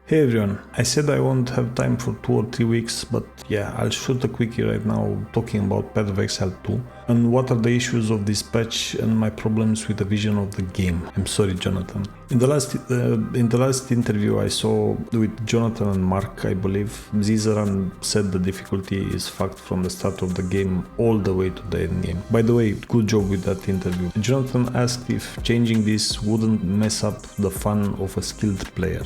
Hey everyone, I said I won't have time for 2 or 3 weeks, but yeah, I'll shoot a quickie right now talking about Path of Exile 2 and what are the issues of this patch and my problems with the vision of the game. I'm sorry, Jonathan. In the last interview I saw with Jonathan and Mark, I believe, Zizaran said the difficulty is fucked from the start of the game all the way to the end game. By the way, good job with that interview. Jonathan asked if changing this wouldn't mess up the fun of a skilled player.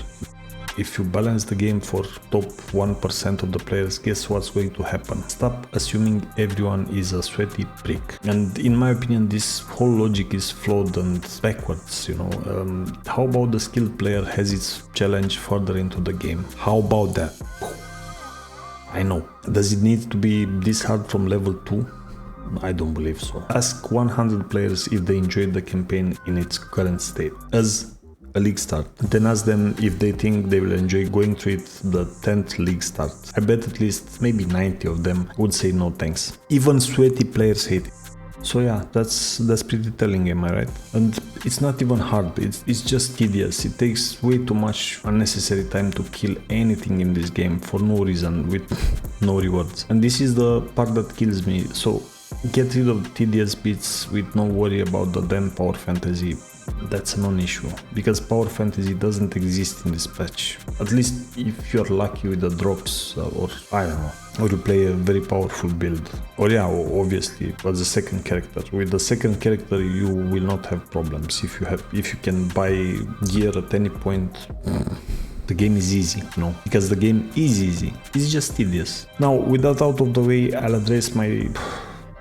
If you balance the game for top 1% of the players, guess what's going to happen? Stop assuming everyone is a sweaty prick. And in my opinion, this whole logic is flawed and backwards, you know. How about the skilled player has its challenge further into the game? How about that? I know. Does it need to be this hard from level 2? I don't believe so. Ask 100 players if they enjoyed the campaign in its current state. As a league start. Then ask them if they think they will enjoy going through it the 10th league start. I bet at least maybe 90 of them would say no thanks. Even sweaty players hate it. So yeah, that's pretty telling, am I right? And it's not even hard, it's just tedious. It takes way too much unnecessary time to kill anything in this game for no reason, with no rewards. And this is the part that kills me. So get rid of tedious bits with no worry about the damn power fantasy. That's a non-issue, because power fantasy doesn't exist in this patch. At least if you're lucky with the drops, or I don't know, or you play a very powerful build. Or yeah, obviously as a second character. With the second character you will not have problems. If you can buy gear at any point, the game is easy, you know, because the game is easy. It's just tedious. Now, with that out of the way, I'll address my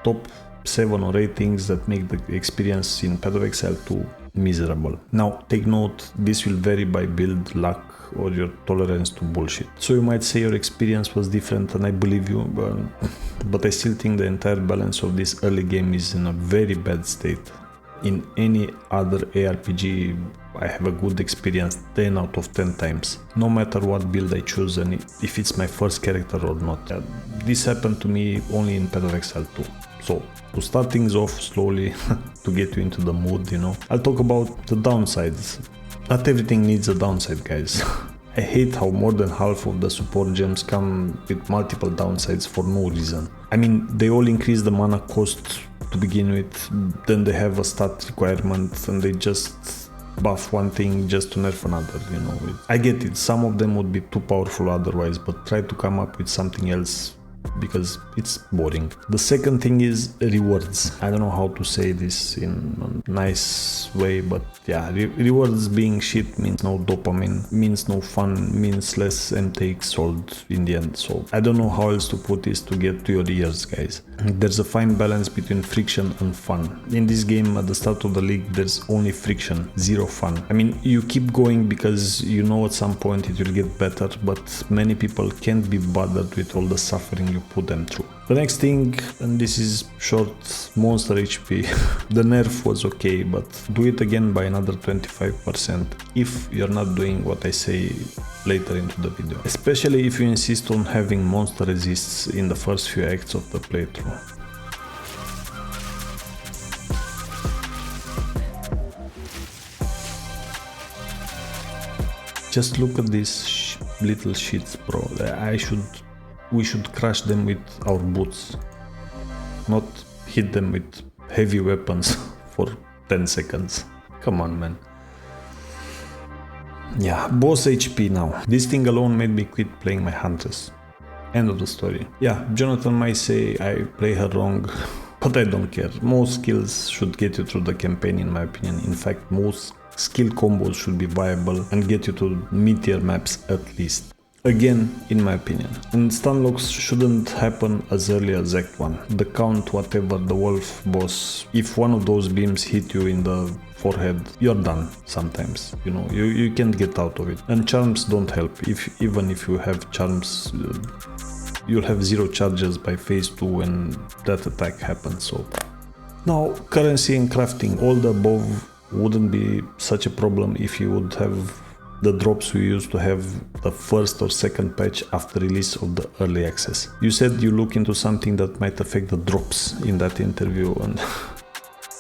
top 7 or 8 things that make the experience in Path of Exile 2 miserable. Now, take note, this will vary by build, luck, or your tolerance to bullshit. So you might say your experience was different, and I believe you, but I still think the entire balance of this early game is in a very bad state. In any other ARPG, I have a good experience 10 out of 10 times, no matter what build I choose and if it's my first character or not. This happened to me only in Path of Exile 2. So, to start things off slowly, to get you into the mood, you know, I'll talk about the downsides. Not everything needs a downside, guys. I hate how more than half of the support gems come with multiple downsides for no reason. I mean, they all increase the mana cost to begin with, then they have a stat requirement and they just buff one thing just to nerf another, you know. I get it, some of them would be too powerful otherwise, but try to come up with something else, because it's boring. The second thing is rewards. I don't know how to say this in a nice way, but yeah, rewards being shit means no dopamine, means no fun, means less MTX sold in the end. So I don't know how else to put this to get to your ears, guys. There's a fine balance between friction and fun. In this game, at the start of the league, there's only friction, zero fun. I mean, you keep going because you know at some point it will get better, but many people can't be bothered with all the suffering you put them through. The next thing, and this is short, monster HP. The nerf was okay, but do it again by another 25% if you're not doing what I say later into the video. Especially if you insist on having monster resists in the first few acts of the playthrough. Just look at these little shits, bro. We should crush them with our boots, not hit them with heavy weapons for 10 seconds. Come on, man. Yeah, boss HP now. This thing alone made me quit playing my Huntress. End of the story. Yeah, Jonathan might say I play her wrong, but I don't care. Most skills should get you through the campaign, in my opinion. In fact, most skill combos should be viable and get you to mid-tier maps at least. Again, in my opinion. And stun locks shouldn't happen as early as Act 1. The count, whatever, the wolf boss, if one of those beams hit you in the forehead, you're done sometimes. You know, you can't get out of it. And charms don't help. Even if you have charms, you'll have 0 charges by phase 2 when that attack happens. So now, currency and crafting, all the above wouldn't be such a problem if you would have the drops we used to have the first or second patch after release of the early access. You said you look into something that might affect the drops in that interview, and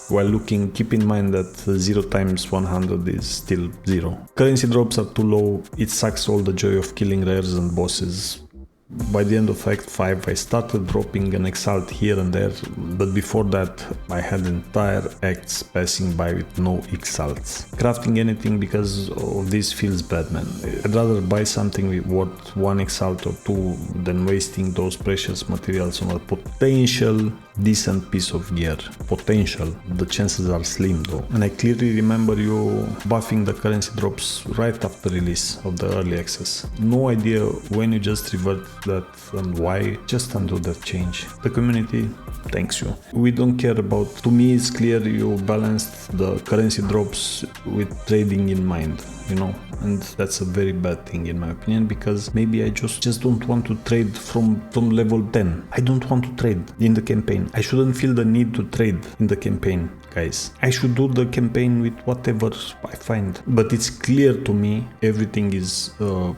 While looking, keep in mind that 0 times 100 is still 0. Currency drops are too low, it sucks all the joy of killing rares and bosses. By the end of Act 5 I started dropping an exalt here and there, but before that I had entire acts passing by with no exalts. Crafting anything because of this feels bad, man. I'd rather buy something worth 1 exalt or 2 than wasting those precious materials on a potential decent piece of gear. Potential. The chances are slim though. And I clearly remember you buffing the currency drops right after release of the early access. No idea when you just revert that and why, just undo that change. The community thanks you. We don't care about, to me it's clear you balanced the currency drops with trading in mind, you know, and that's a very bad thing in my opinion, because maybe I just don't want to trade from level 10. I don't want to trade in the campaign. I shouldn't feel the need to trade in the campaign, guys. I should do the campaign with whatever I find. But it's clear to me everything is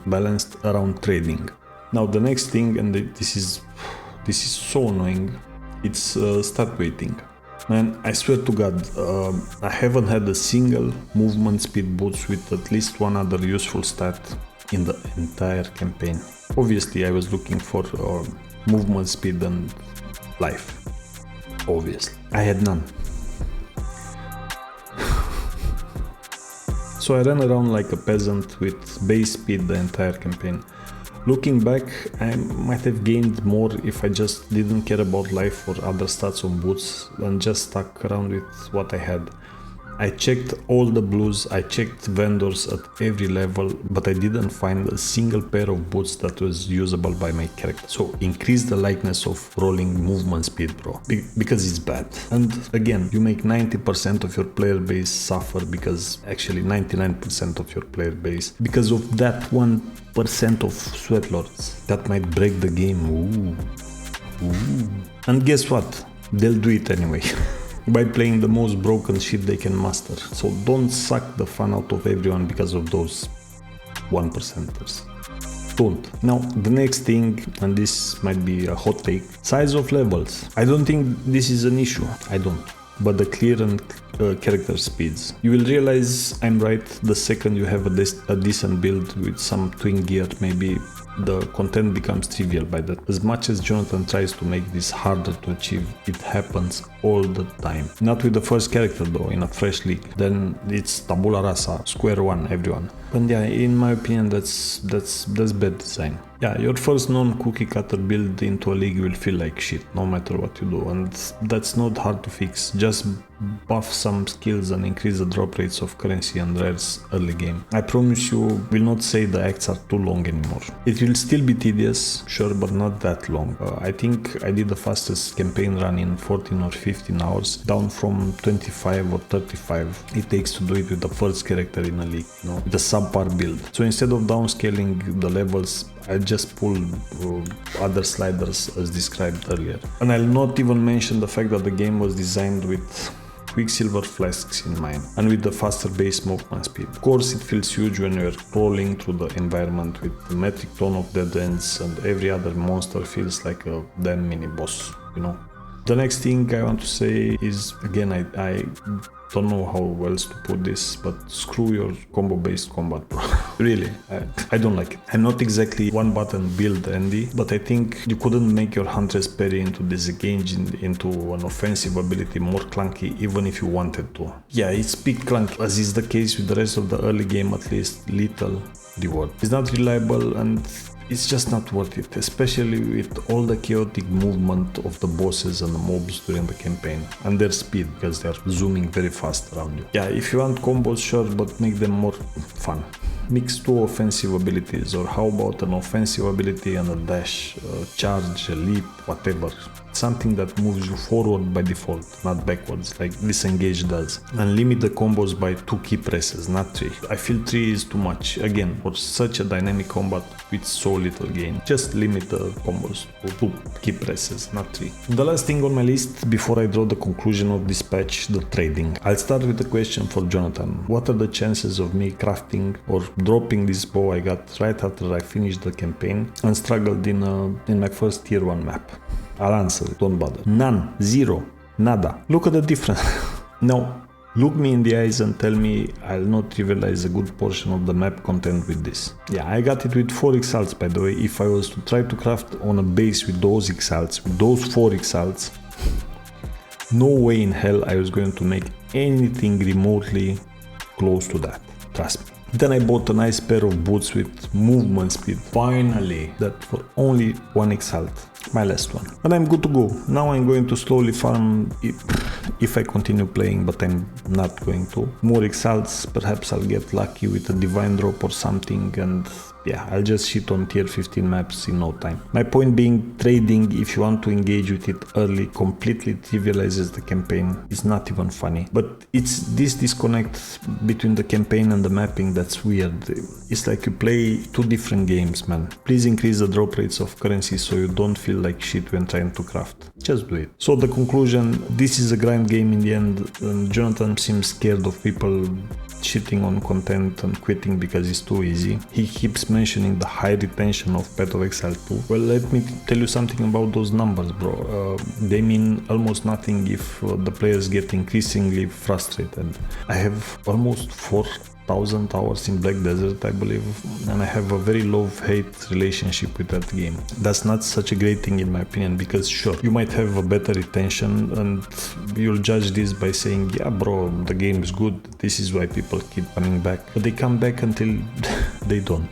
balanced around trading. Now the next thing, and this is so annoying, it's start waiting. Man, I swear to God, I haven't had a single movement speed boost with at least one other useful stat in the entire campaign. Obviously I was looking for movement speed and life. Obviously. I had none. So I ran around like a peasant with base speed the entire campaign. Looking back, I might have gained more if I just didn't care about life or other stats on boots and just stuck around with what I had. I checked all the blues, I checked vendors at every level, but I didn't find a single pair of boots that was usable by my character. So increase the likeness of rolling movement speed, bro, because it's bad. And again, you make 90% of your player base suffer, because actually 99% of your player base, because of that 1% of sweatlords that might break the game. Ooh. And guess what? They'll do it anyway. By playing the most broken shit they can master. So don't suck the fun out of everyone because of those 1%ers. Don't. Now the next thing, and this might be a hot take, size of levels. I don't think this is an issue. I don't. But the clear and character speeds. You will realize I'm right the second you have a decent build with some twin gear. Maybe the content becomes trivial by that. As much as Jonathan tries to make this harder to achieve, it happens all the time. Not with the first character though, in a fresh league. Then it's tabula rasa, square one, everyone. And yeah, in my opinion, that's bad design. Yeah, your first non-cookie cutter build into a league will feel like shit, no matter what you do, and that's not hard to fix. Just buff some skills and increase the drop rates of currency and rares early game. I promise you will not say the acts are too long anymore. It will still be tedious, sure, but not that long. I think I did the fastest campaign run in 14 or 15 hours, down from 25 or 35 it takes to do it with the first character in a league, you know, with a subpar build. So instead of downscaling the levels, I just pulled other sliders as described earlier. And I'll not even mention the fact that the game was designed with Quicksilver flasks in mind and with the faster base movement speed. Of course it feels huge when you're crawling through the environment with the metric ton of dead ends and every other monster feels like a damn mini boss, you know. The next thing I want to say is, again, I don't know how else to put this, but screw your combo based combat, bro. Really, I don't like it. I'm not exactly one button build Andy, but I think you couldn't make your Huntress parry into disengage into an offensive ability more clunky even if you wanted to. Yeah, it's big clunky, as is the case with the rest of the early game, at least little reward. It's not reliable and it's just not worth it, especially with all the chaotic movement of the bosses and the mobs during the campaign, and their speed, because they're zooming very fast around you. Yeah, if you want combos, sure, but make them more fun. Mix two offensive abilities, or how about an offensive ability and a dash, a charge, a leap, whatever. Something that moves you forward by default, not backwards, like disengage does. And limit the combos by 2 key presses, not 3. I feel 3 is too much, again, for such a dynamic combat with so little gain. Just limit the combos to 2 key presses, not 3. The last thing on my list, before I draw the conclusion of this patch, the trading. I'll start with a question for Jonathan. What are the chances of me crafting or dropping this bow I got right after I finished the campaign and struggled in my first tier 1 map? I'll answer it, don't bother. None. Zero. Nada. Look at the difference. Now, look me in the eyes and tell me I'll not trivialize a good portion of the map content with this. Yeah, I got it with 4 exalts, by the way. If I was to try to craft on a base with those exalts, with those 4 exalts, no way in hell I was going to make anything remotely close to that. Trust me. Then I bought a nice pair of boots with movement speed. Finally, that for only 1 exalt. My last one. And I'm good to go. Now I'm going to slowly farm if I continue playing, but I'm not going to. More exalts, perhaps I'll get lucky with a divine drop or something, and yeah, I'll just hit on tier 15 maps in no time. My point being, trading, if you want to engage with it early, completely trivializes the campaign. It's not even funny. But it's this disconnect between the campaign and the mapping that's weird. It's like you play 2 different games, man. Please increase the drop rates of currency so you don't feel like shit when trying to craft. Just do it. So the conclusion, this is a grind game in the end, and Jonathan seems scared of people shitting on content and quitting because it's too easy. He keeps mentioning the high retention of Path of Exile 2. Well, let me tell you something about those numbers, bro. They mean almost nothing if the players get increasingly frustrated. I have almost 4,000 hours in Black Desert, I believe, and I have a very love-hate relationship with that game. That's not such a great thing in my opinion, because sure, you might have a better retention and you'll judge this by saying, yeah bro, the game is good, this is why people keep coming back, but they come back until they don't.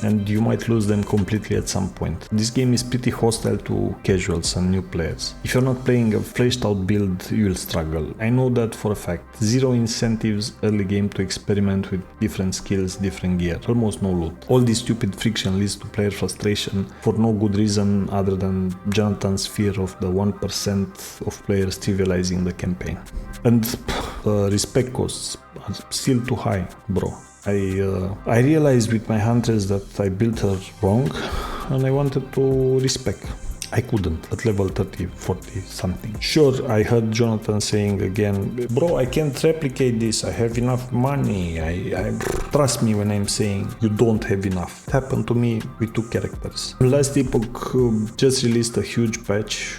And you might lose them completely at some point. This game is pretty hostile to casuals and new players. If you're not playing a fleshed out build, you'll struggle. I know that for a fact. 0 incentives early game to experiment with different skills, different gear. Almost no loot. All this stupid friction leads to player frustration for no good reason other than Jonathan's fear of the 1% of players trivializing the campaign. And respect costs are still too high, bro. I realized with my Huntress that I built her wrong and I wanted to respec. I couldn't at level 30, 40 something. Sure, I heard Jonathan saying again, bro, I can't replicate this, I have enough money. Trust me when I'm saying you don't have enough. It happened to me with 2 characters. Last Epoch just released a huge patch.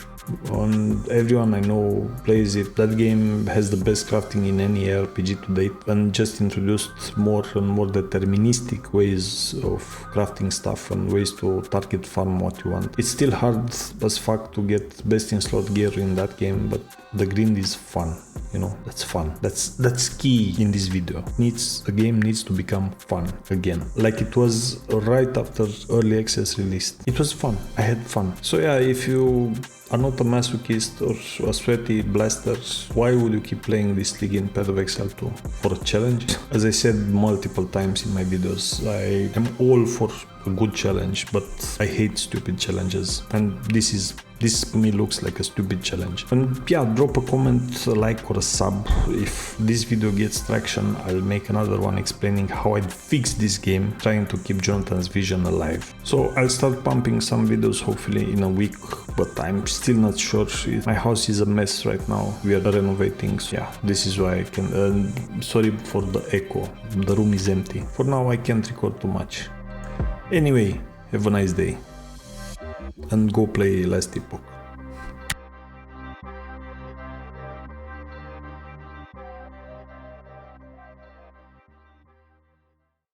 On everyone I know plays it. That game has the best crafting in any RPG to date and just introduced more and more deterministic ways of crafting stuff and ways to target farm what you want. It's still hard as fuck to get best in slot gear in that game, but the grind is fun, you know, that's fun. That's key in this video. The game needs to become fun again, like it was right after early access released. It was fun, I had fun. So yeah, if you are not a masochist or a sweaty blaster, why would you keep playing this league in Path of Exile 2? For a challenge? As I said multiple times in my videos, I am all for a good challenge, but I hate stupid challenges, and this to me looks like a stupid challenge. And yeah, drop a comment, a like or a sub. If this video gets traction, I'll make another one explaining how I'd fix this game, trying to keep Jonathan's vision alive. So I'll start pumping some videos hopefully in a week, but I'm still not sure. My house is a mess right now, we are renovating, so yeah, this is why I can, sorry for the echo, the room is empty. For now I can't record too much. Anyway, have a nice day and go play Last Epoch.